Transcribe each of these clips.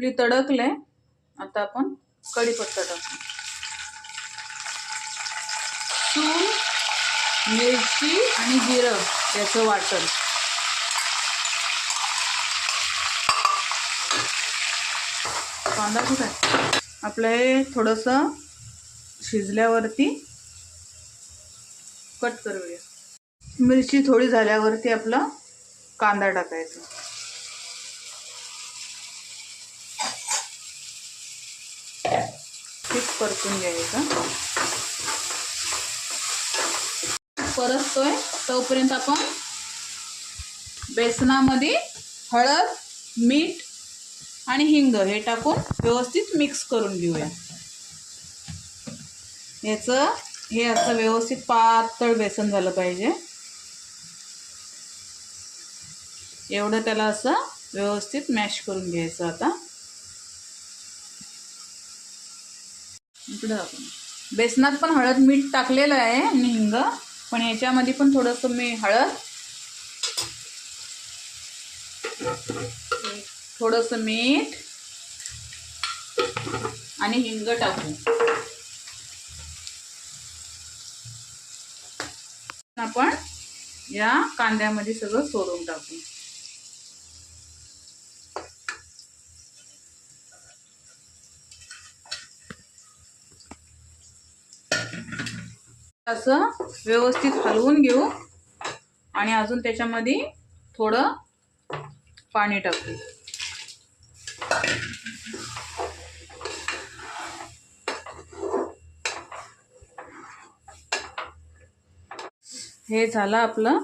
आपली तडकले. आता आपण कढीपत्ता टाकू. चूल, मिरची आणि जिरं याचं वाटण. कांदा कुठे आहे? आपलं हे थोडंसं शिजल्यावरती कट करूया. मिरची थोडी झाल्यावरती आपला कांदा टाकायचा. ठीक परतून घ्यायचा. परततोय तोपर्यंत आपण बेसनामध्ये हळद, मीठ आणि हिंग हे टाकून व्यवस्थित मिक्स करून घेऊया. याचं हे असं व्यवस्थित पातळ बेसन झालं पाहिजे. एवढं त्याला असं व्यवस्थित मॅश करून घ्यायचं. आता इकडे आपण बेसनात पण हळद मीठ टाकलेलं आहे आणि हिंग, पण याच्यामध्ये पण थोडंसं मी हळद, थोडंसं मीठ आणि हिंग टाकू. आपण या कांद्यामध्ये सगळं सोडून टाकू. असं व्यवस्थित हलवून घेऊ आणि अजून त्याच्यामध्ये थोडं पाणी टाकू. हे झालं आपलं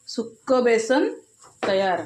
सुक्क बेसन तयार.